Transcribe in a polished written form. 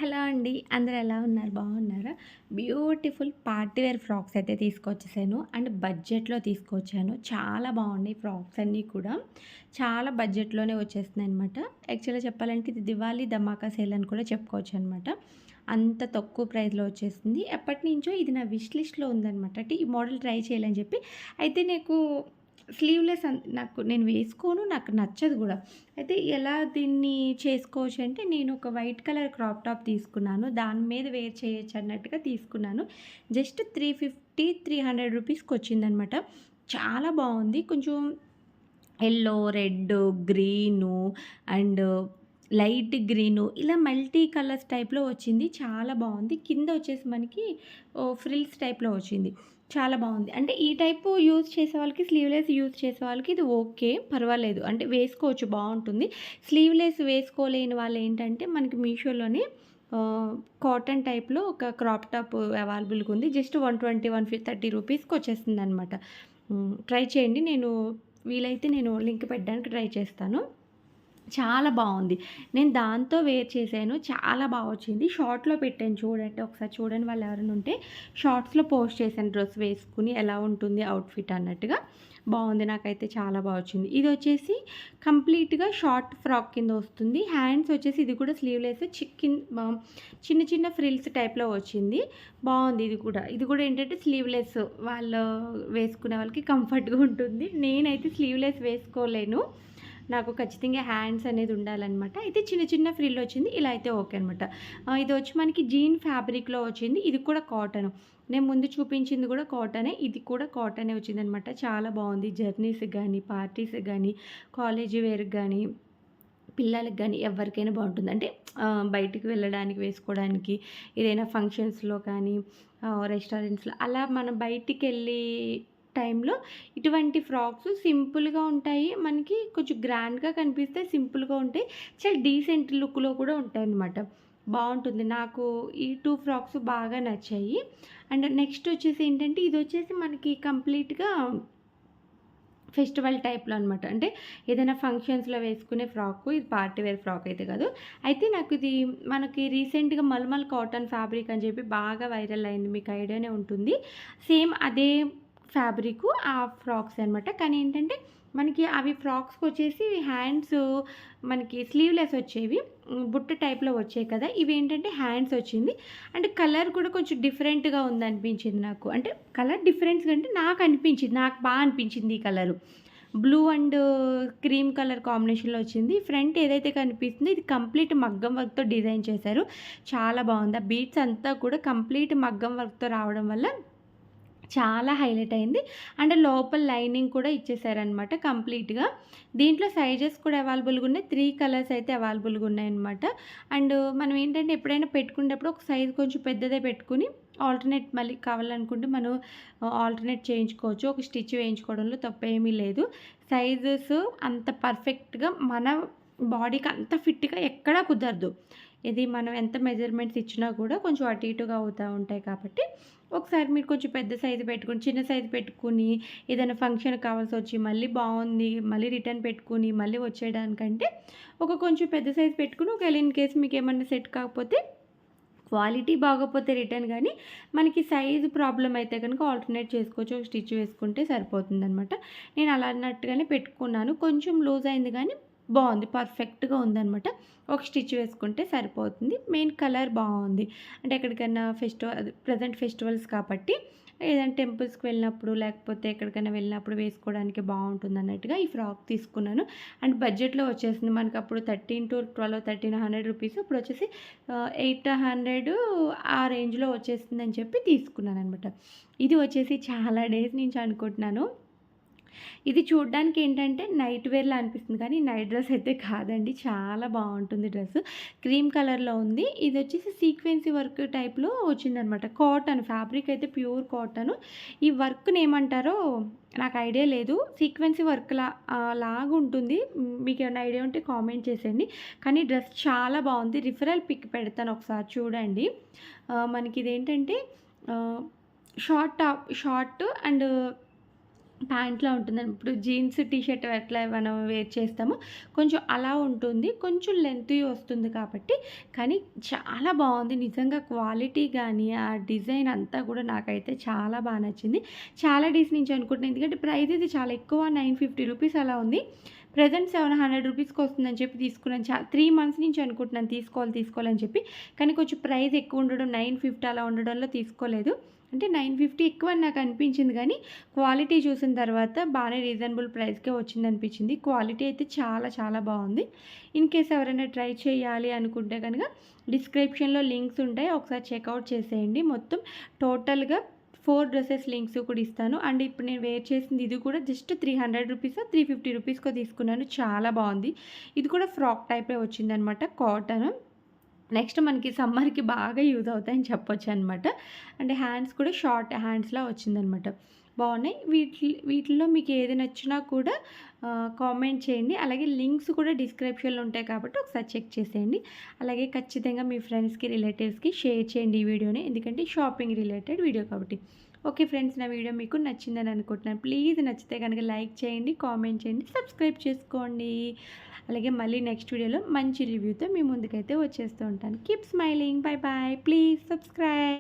Hello అండి. అందరూ ఎలా ఉన్నారు? బాగున్నారా? బ్యూటిఫుల్ పార్టీ వేర్ ఫ్రాక్స్ అయితే తీసుకొచ్చేసాను. అండ్ బడ్జెట్‌లో తీసుకొచ్చాను. చాలా బాగున్నాయి ఫ్రాక్స్ అన్నీ కూడా. చాలా బడ్జెట్‌లోనే వచ్చేస్తున్నాయన్నమాట. యాక్చువల్‌గా చెప్పాలంటే ఇది దివాళీ ధమాకా సేల్ అని కూడా చెప్పుకోవచ్చనమాట. అంత తక్కువ ప్రైస్‌లో వచ్చేసింది. ఎప్పటినుంచో ఇది నా విష్ లిస్ట్‌లో ఉందనమాట. అంటే ఈ మోడల్ ట్రై చేయాలని చెప్పి. అయితే నాకు స్లీవ్‌లెస్ నేను వేసుకోను. నాకు నచ్చదు గూడా. అయితే ఎలా దీన్ని చేసుకోవచ్చు అంటే, నేను ఒక వైట్ కలర్ క్రాప్ టాప్ తీసుకున్నాను. దాని మీద వేర్ చేయొచ్చు అన్నట్టుగా తీసుకున్నాను. జస్ట్ 350, 300 రూపీస్‌కొచ్చిందనమాట. చాలా బావుంది. కొంచెం yellow, red, green and light green ఇలా మల్టీ కలర్స్ టైప్‌లో వచ్చింది. చాలా బావుంది. కింద వచ్చేసి మనకి ఫ్రిల్స్ టైప్‌లో వచ్చింది. చాలా బావుంది. అంటే ఈ టైపు యూజ్ చేసే వాళ్ళకి స్లీవ్‌లెస్ యూజ్ చేసే వాళ్ళకి ఇది ఓకే. పర్వాలేదు. అంటే వేసుకోవచ్చు బావుంటుంది. స్లీవ్‌లెస్ వేసుకోలేని వాళ్ళేంటంటే మనకి మీషోలోనే కాటన్ టైప్‌లో ఒక క్రాప్ టాప్ అవైలబుల్‌గా ఉంది. జస్ట్ 120, 130 రూపీస్‌కి వచ్చేస్తుందనమాట. ట్రై చేయండి. వీలైతే నేను లింక్ పెట్టడానికి ట్రై చేస్తాను. చాలా బావుంది. నేను దాంతో వేర్ చేశాను. చాలా బా వచ్చింది. షార్ట్‌లో పెట్టాను చూడండి. ఒకసారి చూడని వాళ్ళు ఎవరైనా ఉంటే షార్ట్స్‌లో పోస్ట్ చేశాను డ్రెస్ వేసుకొని ఎలా ఉంటుంది అవుట్‌ఫిట్ అన్నట్టుగా. బావుంది. నాకైతే చాలా బా వచ్చింది. ఇదొచ్చేసి కంప్లీట్‌గా షార్ట్ ఫ్రాక్ కింద వస్తుంది. హ్యాండ్స్ వచ్చేసి ఇది కూడా స్లీవ్‌లెస్ చిన్న చిన్న ఫ్రిల్స్ టైప్‌లో వచ్చింది. బావుంది ఇది కూడా. ఇది కూడా ఏంటంటే స్లీవ్‌లెస్ వాళ్ళు వేసుకునే వాళ్ళకి కంఫర్ట్‌గా ఉంటుంది. నేనైతే స్లీవ్‌లెస్ వేసుకోలేను. నాకు ఖచ్చితంగా హ్యాండ్స్ అనేది ఉండాలనమాట. అయితే చిన్న చిన్న ఫ్రిల్ వచ్చింది. ఇలా అయితే ఓకే అనమాట. ఇదొచ్చి మనకి జీన్ ఫ్యాబ్రిక్‌లో వచ్చింది. ఇది కూడా కాటను. నేను ముందు చూపించింది కూడా కాటనే. ఇది కూడా కాటనే వచ్చిందనమాట. చాలా బావుంది. జర్నీస్‌కి గానీ, పార్టీస్‌కి గానీ, కాలేజీ వేర్‌కి గానీ, పిల్లలకి గానీ ఎవరికైనా బావుంటుంది. అంటే బయటికి వెళ్ళడానికి వేసుకోవడానికి, ఏదైనా ఫంక్షన్స్‌లో కానీ, రెస్టారెంట్స్‌లో అలా మనం బయటికెళ్ళి టైంలో ఇటువంటి ఫ్రాక్స్ సింపుల్‌గా ఉంటాయి. మనకి కొంచెం గ్రాండ్‌గా కనిపిస్తాయి. సింపుల్‌గా ఉంటాయి. చాలా డీసెంట్ లుక్‌లో కూడా ఉంటాయన్నమాట. బావుంటుంది. నాకు ఈ 2 ఫ్రాక్స్ బాగా నచ్చాయి. అండ్ నెక్స్ట్ వచ్చేసి ఏంటంటే ఇదొచ్చేసి మనకి కంప్లీట్‌గా ఫెస్టివల్ టైప్‌లో అనమాట. అంటే ఏదైనా ఫంక్షన్స్‌లో వేసుకునే ఫ్రాకు. ఇది పార్టీ వేర్ ఫ్రాక్ అయితే కాదు. అయితే నాకు ఇది మనకి రీసెంట్‌గా మల్మల్ కాటన్ ఫ్యాబ్రిక్ అని చెప్పి బాగా వైరల్ అయింది. మీకు ఐడియానే ఉంటుంది. సేమ్ అదే ఫ్యాబ్రికు ఆ ఫ్రాక్సే అనమాట. కానీ ఏంటంటే మనకి అవి ఫ్రాక్స్‌కొచ్చేసి హ్యాండ్స్ మనకి స్లీవ్‌లెస్ వచ్చేవి. బుట్ట టైప్‌లో వచ్చాయి కదా! ఇవేంటంటే హ్యాండ్స్ వచ్చింది. అంటే కలర్ కూడా కొంచెం డిఫరెంట్‌గా ఉందనిపించింది నాకు. అంటే కలర్ డిఫరెన్స్‌గా అంటే నాకనిపించింది. నాకు బా అనిపించింది ఈ colour. Blue and cream colour కాంబినేషన్‌లో వచ్చింది. ఫ్రంట్ ఏదైతే కనిపిస్తుందో ఇది కంప్లీట్ మగ్గం వర్క్‌తో డిజైన్ చేశారు. చాలా బావుంది. ఆ బీడ్స్ అంతా కూడా కంప్లీట్ మగ్గం వర్క్‌తో రావడం వల్ల చాలా హైలైట్ అయింది. అండ్ లోపల లైనింగ్ కూడా ఇచ్చేసారనమాట కంప్లీట్‌గా. దీంట్లో సైజెస్ కూడా అవైలబుల్‌గా ఉన్నాయి. 3 కలర్స్ అయితే అవైలబుల్‌గా ఉన్నాయన్నమాట. అండ్ మనం ఏంటంటే ఎప్పుడైనా పెట్టుకునేటప్పుడు ఒక సైజ్ కొంచెం పెద్దదే పెట్టుకొని ఆల్టర్‌నేట్ మళ్ళీ కావాలనుకుంటే మనం ఆల్టర్‌నేట్ చేయించుకోవచ్చు. ఒక స్టిచ్ వేయించుకోవడంలో తప్పేమీ లేదు. సైజెస్ అంత పర్ఫెక్ట్‌గా మన బాడీకి అంత ఫిట్‌గా ఎక్కడా కుదరదు. ఇది మనం ఎంత మెజర్‌మెంట్స్ ఇచ్చినా కూడా కొంచెం అటు ఇటుగా అవుతా ఉంటాయి కాబట్టి, ఒకసారి మీరు కొంచెం పెద్ద సైజు పెట్టుకొని, చిన్న సైజు పెట్టుకొని, ఏదైనా ఫంక్షన్‌కి కావాల్సొచ్చి మళ్ళీ బావుంది, మళ్ళీ రిటర్న్ పెట్టుకొని, మళ్ళీ వచ్చేయడానికంటే, ఒక కొంచెం పెద్ద సైజు పెట్టుకొని, ఒకవేళ ఇన్ కేస్ మీకేమన్నా సెట్ కాకపోతే, క్వాలిటీ బాగోపోతే రిటర్న్ గానీ, మనకి సైజు ప్రాబ్లమ్ అయితే గనుక ఆల్టర్‌నేట్ చేసుకోవచ్చు. ఒక స్టిచ్ వేసుకుంటే సరిపోతుందనమాట. నేను అలా అన్నట్టుగానే పెట్టుకున్నాను. కొంచెం లూజ్ అయింది గానీ, బావుంది. పర్ఫెక్ట్‌గా ఉందనమాట. ఒక స్టిచ్ వేసుకుంటే సరిపోతుంది. మెయిన్ కలర్ బావుంది. అంటే ఎక్కడికన్నా ప్రెజెంట్ ఫెస్టివల్స్ కాబట్టి ఏదైనా టెంపుల్స్‌కి వెళ్ళినప్పుడు, లేకపోతే ఎక్కడికైనా వెళ్ళినప్పుడు వేసుకోవడానికి బావుంటుందన్నట్టుగా ఈ ఫ్రాక్ తీసుకున్నాను. అండ్ బడ్జెట్‌లో వచ్చేసింది. మనకప్పుడు 13-12, 1300 రూపీస్. ఇప్పుడొచ్చేసి 800 ఆ రేంజ్‌లో వచ్చేస్తుందని చెప్పి తీసుకున్నాననమాట. ఇది వచ్చేసి చాలా డేస్ నుంచి అనుకుంటున్నాను. ఇది చూడ్డానికేంటంటే నైట్ వేర్‌లా అనిపిస్తుంది కానీ నైట్ డ్రెస్ అయితే కాదండి. చాలా బావుంటుంది డ్రెస్సు. క్రీమ్ కలర్‌లో ఉంది. ఇదొచ్చేసి సీక్వెన్సీ వర్క్ టైప్‌లో వచ్చిందనమాట. కాటన్ ఫ్యాబ్రిక్ అయితే ప్యూర్ కాటను. ఈ వర్క్‌నేమంటారో నాకు ఐడియా లేదు. సీక్వెన్సీ లాగుంటుంది. మీకేమైనా ఐడియా ఉంటే కామెంట్ చేసేయండి. కానీ డ్రెస్ చాలా బావుంది. రిఫరల్ పిక్ పెడతాను ఒకసారి చూడండి. మనకిదేంటంటే ఆహ్, షార్ట్ అండ్ ప్యాంట్‌లా ఉంటుందండి. ఇప్పుడు జీన్స్, టీ షర్ట్ ఎట్లా మనం వేర్ చేస్తామో కొంచెం అలా ఉంటుంది. కొంచెం లెంతీ వస్తుంది కాబట్టి, కానీ చాలా బావుంది. నిజంగా క్వాలిటీ గానీ, ఆ డిజైన్ అంతా కూడా నాకైతే చాలా బా నచ్చింది. చాలా డేస్ నుంచి అనుకుంటున్నా. ఎందుకంటే ప్రైస్ ఇది చాలా ఎక్కువ, ₹950 అలా ఉంది. ప్రెజెంట్ ₹700కి వస్తుందని చెప్పి తీసుకున్నాను. 3 మంత్స్ నుంచి అనుకుంటున్నాను తీసుకోవాలని చెప్పి. కానీ కొంచెం ప్రైస్ ఎక్కువ ఉండడం, 950 అలా ఉండడంలో తీసుకోలేదు. అంటే 950 ఎక్కువని నాకు అనిపించింది గానీ, క్వాలిటీ చూసిన తర్వాత బానే రీజనబుల్ ప్రైస్‌కే వచ్చిందనిపించింది. క్వాలిటీ అయితే చాలా చాలా బావుంది. ఇన్‌కేస్ ఎవరైనా ట్రై చేయాలి అనుకుంటే గనక డిస్క్రిప్షన్‌లో లింక్స్ ఉంటాయి. ఒకసారి చెక్‌ఔట్ చేసేయండి. మొత్తం టోటల్‌గా 4 డ్రెసెస్ లింక్స్ కూడా ఇస్తాను. అండ్ ఇప్పుడు నేను వేర్ చేసింది ఇది కూడా జస్ట్ ₹300 ₹350కో తీసుకున్నాను. చాలా బావుంది. ఇది కూడా ఫ్రాక్ టైపే వచ్చిందనమాట. కాటను. నెక్స్ట్ మనకి సమ్మర్‌కి బాగా యూజ్ అవుతాయని చెప్పొచ్చనమాట. అంటే హ్యాండ్స్ కూడా షార్ట్ హ్యాండ్స్‌లా వచ్చిందనమాట. బావున్నాయి. వీటిల్లో మీకు ఏది నచ్చినా కూడా కామెంట్ చేయండి. అలాగే లింక్స్ కూడా డిస్క్రిప్షన్‌లో ఉంటాయి కాబట్టి ఒకసారి చెక్ చేసేయండి. అలాగే ఖచ్చితంగా మీ ఫ్రెండ్స్‌కి, రిలేటివ్స్‌కి షేర్ చేయండి ఈ వీడియోని. ఎందుకంటే షాపింగ్ రిలేటెడ్ వీడియో కాబట్టి. ఓకే ఫ్రెండ్స్, నా వీడియో మీకు నచ్చిందని అనుకుంటున్నాను. ప్లీజ్ నచ్చితే గనుక లైక్ చేయండి, కామెంట్ చేయండి, సబ్స్క్రైబ్ చేసుకోండి. అలాగే మళ్ళీ నెక్స్ట్ వీడియోలో మంచి రివ్యూతో మీ ముందుకైతే వచ్చేస్తూ ఉంటాను. Keep smiling. Bye bye. Please subscribe.